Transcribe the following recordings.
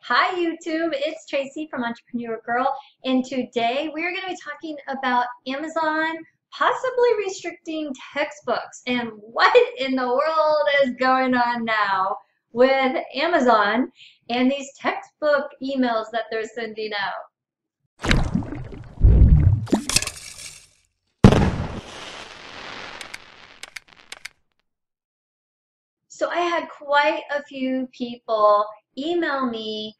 Hi YouTube, it's Tracy from Entrepreneur Girl, and today we're going to be talking about Amazon possibly restricting textbooks and what in the world is going on now with Amazon and these textbook emails that they're sending out. So I had quite a few people email me,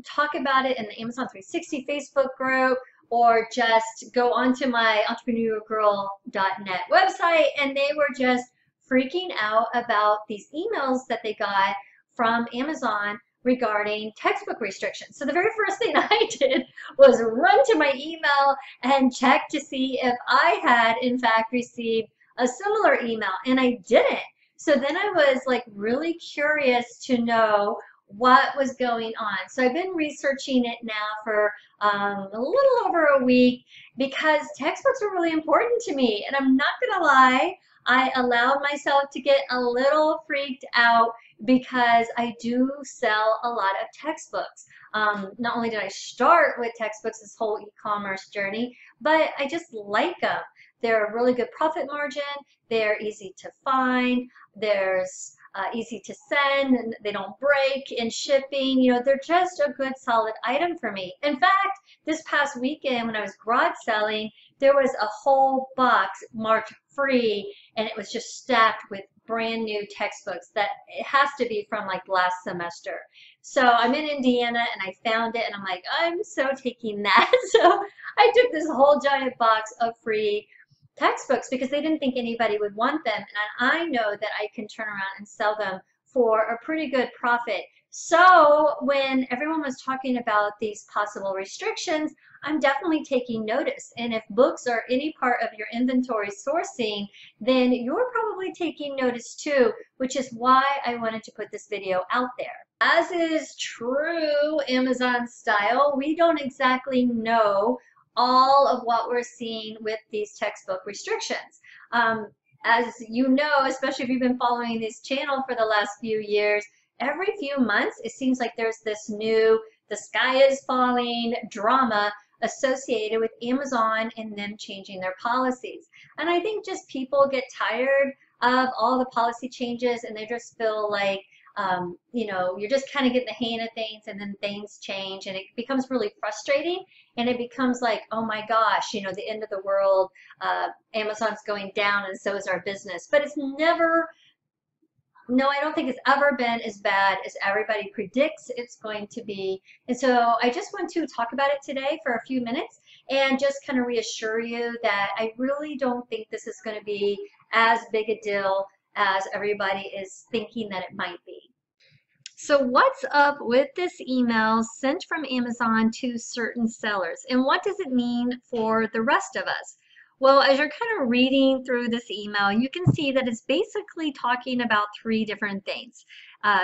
talk about it in the Amazon 360 Facebook group, or just go onto my entrepreneurgirl.net website, and they were just freaking out about these emails that they got from Amazon regarding textbook restrictions. So the very first thing I did was run to my email and check to see if I had in fact received a similar email, and I didn't. So then I was like really curious to know what was going on. So I've been researching it now for a little over a week because textbooks are really important to me. And I'm not going to lie, I allowed myself to get a little freaked out because I do sell a lot of textbooks. Not only did I start with textbooks, this whole e-commerce journey, but I just like them. They're a really good profit margin. They're easy to find. There's easy to send, and they don't break in shipping. You know, they're just a good solid item for me. In fact, this past weekend when I was garage selling, there was a whole box marked free, and it was just stacked with brand new textbooks that it has to be from like last semester. So I'm in Indiana and I found it and I'm like, I'm so taking that. So I took this whole giant box of free textbooks because they didn't think anybody would want them. And I know that I can turn around and sell them for a pretty good profit. So when everyone was talking about these possible restrictions, I'm definitely taking notice. And if books are any part of your inventory sourcing, then you're probably taking notice too, which is why I wanted to put this video out there. As is true Amazon style, we don't exactly know all of what we're seeing with these textbook restrictions. As you know, especially if you've been following this channel for the last few years, every few months it seems like there's this new the sky is falling drama associated with Amazon and them changing their policies. And I think just people get tired of all the policy changes and they just feel like you know, you're just kind of getting the hang of things and then things change and it becomes really frustrating and it becomes like, oh my gosh, you know, the end of the world, Amazon's going down and so is our business. But it's never, no, I don't think it's ever been as bad as everybody predicts it's going to be. And so I just want to talk about it today for a few minutes and just kind of reassure you that I really don't think this is going to be as big a deal as everybody is thinking that it might be. So what's up with this email sent from Amazon to certain sellers, and what does it mean for the rest of us? Well, as you're kind of reading through this email, you can see that it's basically talking about three different things.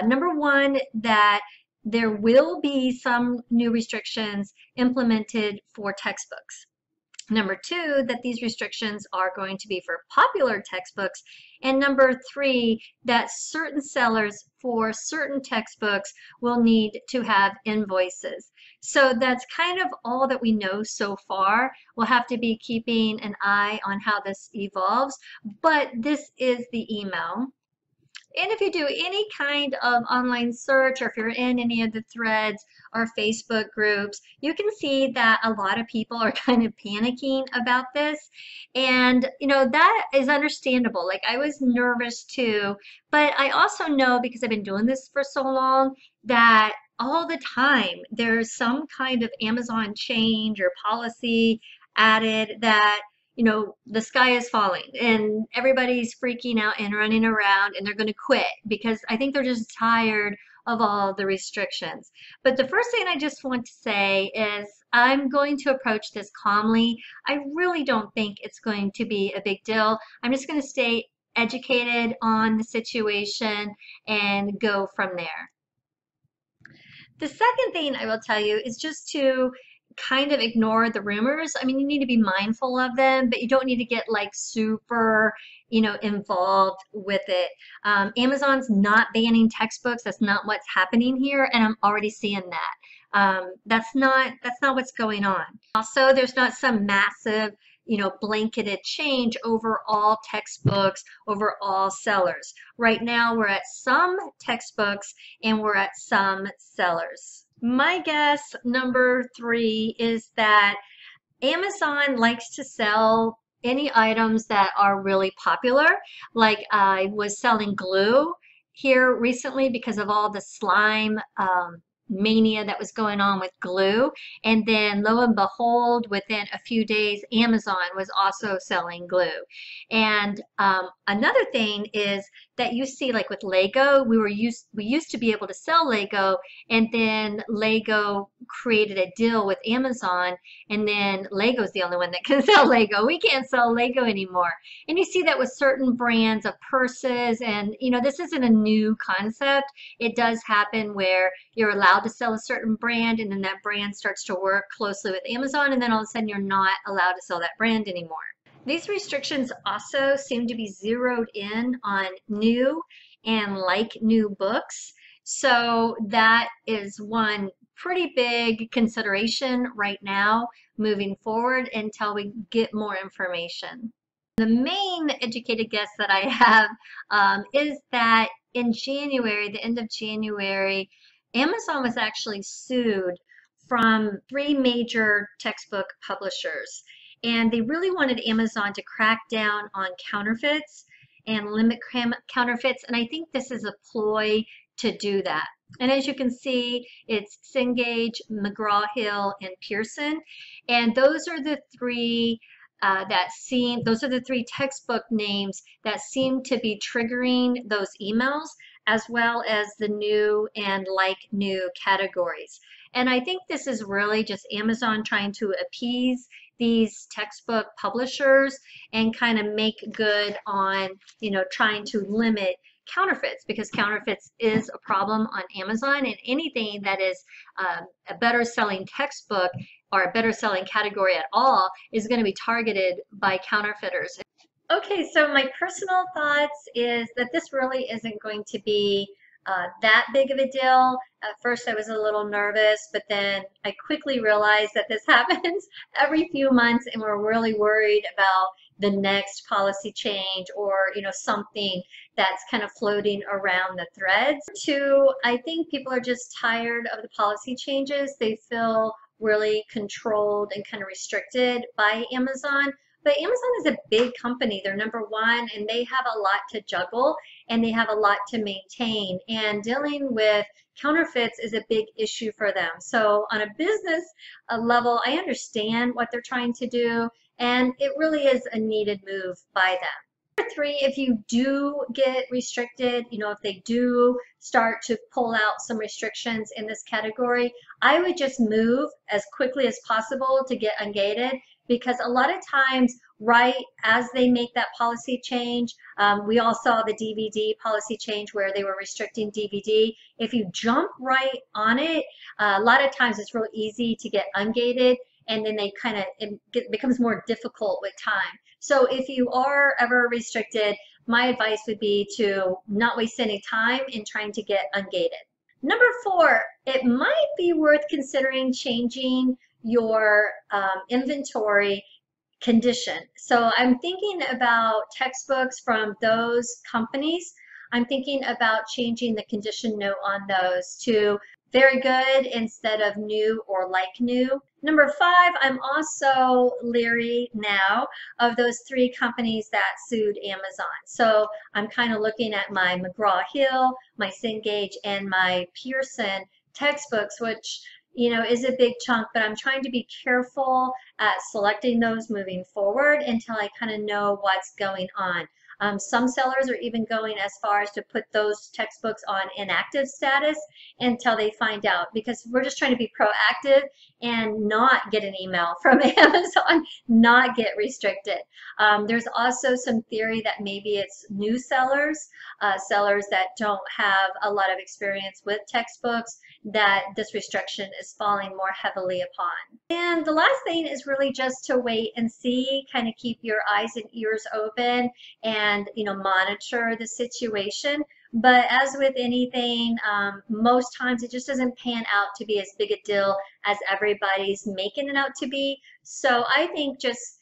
Number one, that there will be some new restrictions implemented for textbooks. Number two, that these restrictions are going to be for popular textbooks. And number three, that certain sellers for certain textbooks will need to have invoices. So that's kind of all that we know so far. We'll have to be keeping an eye on how this evolves, but this is the email. And if you do any kind of online search or if you're in any of the threads or Facebook groups, you can see that a lot of people are kind of panicking about this. And, you know, that is understandable. Like I was nervous too, but I also know because I've been doing this for so long that all the time there's some kind of Amazon change or policy added that you know, the sky is falling and everybody's freaking out and running around and they're going to quit because I think they're just tired of all the restrictions. But the first thing I just want to say is I'm going to approach this calmly. I really don't think it's going to be a big deal. I'm just going to stay educated on the situation and go from there. The second thing I will tell you is just to kind of ignore the rumors. I mean, you need to be mindful of them, but you don't need to get like super, involved with it. Amazon's not banning textbooks. That's not what's happening here, and I'm already seeing that. That's not what's going on. Also, there's not some massive, blanketed change over all textbooks, over all sellers. Right now, we're at some textbooks and we're at some sellers. My guess, number 3, is that Amazon likes to sell any items that are really popular. Like I was selling glue here recently because of all the slime mania that was going on with glue. And then lo and behold, within a few days, Amazon was also selling glue. And another thing is that you see, like with Lego, we used to be able to sell Lego, and then Lego created a deal with Amazon, and then Lego's the only one that can sell Lego. We can't sell Lego anymore. And you see that with certain brands of purses, and this isn't a new concept. It does happen where you're allowed to sell a certain brand, and then that brand starts to work closely with Amazon, and then all of a sudden you're not allowed to sell that brand anymore. These restrictions also seem to be zeroed in on new and like new books. So that is one pretty big consideration right now moving forward until we get more information. The main educated guess that I have is that in January, the end of January, Amazon was actually sued from 3 major textbook publishers. And they really wanted Amazon to crack down on counterfeits and limit counterfeits. And I think this is a ploy to do that. And as you can see, it's Cengage, McGraw-Hill, and Pearson. And those are the 3 those are the 3 textbook names that seem to be triggering those emails, as well as the new and like new categories. And I think this is really just Amazon trying to appease these textbook publishers and kind of make good on, trying to limit counterfeits, because counterfeits is a problem on Amazon, and anything that is a better selling textbook or a better selling category at all is going to be targeted by counterfeiters. Okay, so my personal thoughts is that this really isn't going to be that big of a deal. At first I was a little nervous, but then I quickly realized that this happens every few months, and we're really worried about the next policy change or something that's kind of floating around the threads. 2, I think people are just tired of the policy changes. They feel really controlled and kind of restricted by Amazon. But Amazon is a big company. They're number 1, and they have a lot to juggle, and they have a lot to maintain. And dealing with counterfeits is a big issue for them. So on a business level, I understand what they're trying to do, and it really is a needed move by them. Number 3, if you do get restricted, if they do start to pull out some restrictions in this category, I would just move as quickly as possible to get ungated, because a lot of times right as they make that policy change, we all saw the DVD policy change where they were restricting DVD. If you jump right on it, a lot of times it's real easy to get ungated, and then it becomes more difficult with time. So if you are ever restricted, my advice would be to not waste any time in trying to get ungated. Number 4, it might be worth considering changing your inventory condition. So I'm thinking about textbooks from those companies. I'm thinking about changing the condition note on those to very good instead of new or like new. Number 5, I'm also leery now of those 3 companies that sued Amazon. So I'm kind of looking at my McGraw-Hill, my Cengage, and my Pearson textbooks, which is a big chunk, but I'm trying to be careful at selecting those moving forward until I kind of know what's going on. Some sellers are even going as far as to put those textbooks on inactive status until they find out, because we're just trying to be proactive and not get an email from Amazon, not get restricted. There's also some theory that maybe it's new sellers, sellers that don't have a lot of experience with textbooks, that this restriction is falling more heavily upon. And the last thing is really just to wait and see, kind of keep your eyes and ears open and, you know, monitor the situation. But as with anything, most times it just doesn't pan out to be as big a deal as everybody's making it out to be. So I think just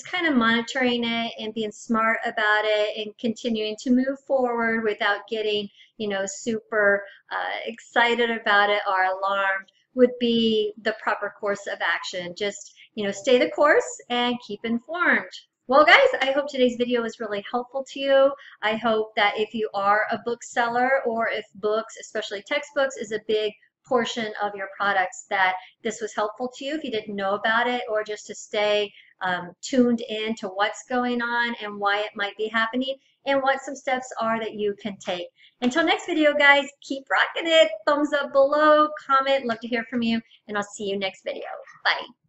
kind of monitoring it and being smart about it and continuing to move forward without getting, you know, super excited about it or alarmed would be the proper course of action. Just, you know, stay the course and keep informed. Well, guys, I hope today's video was really helpful to you. I hope that if you are a bookseller, or if books, especially textbooks, is a big portion of your products, that this was helpful to you if you didn't know about it, or just to stay tuned in to what's going on and why it might be happening and what some steps are that you can take. Until next video, guys, keep rocking it. Thumbs up below, comment, love to hear from you, and I'll see you next video. Bye.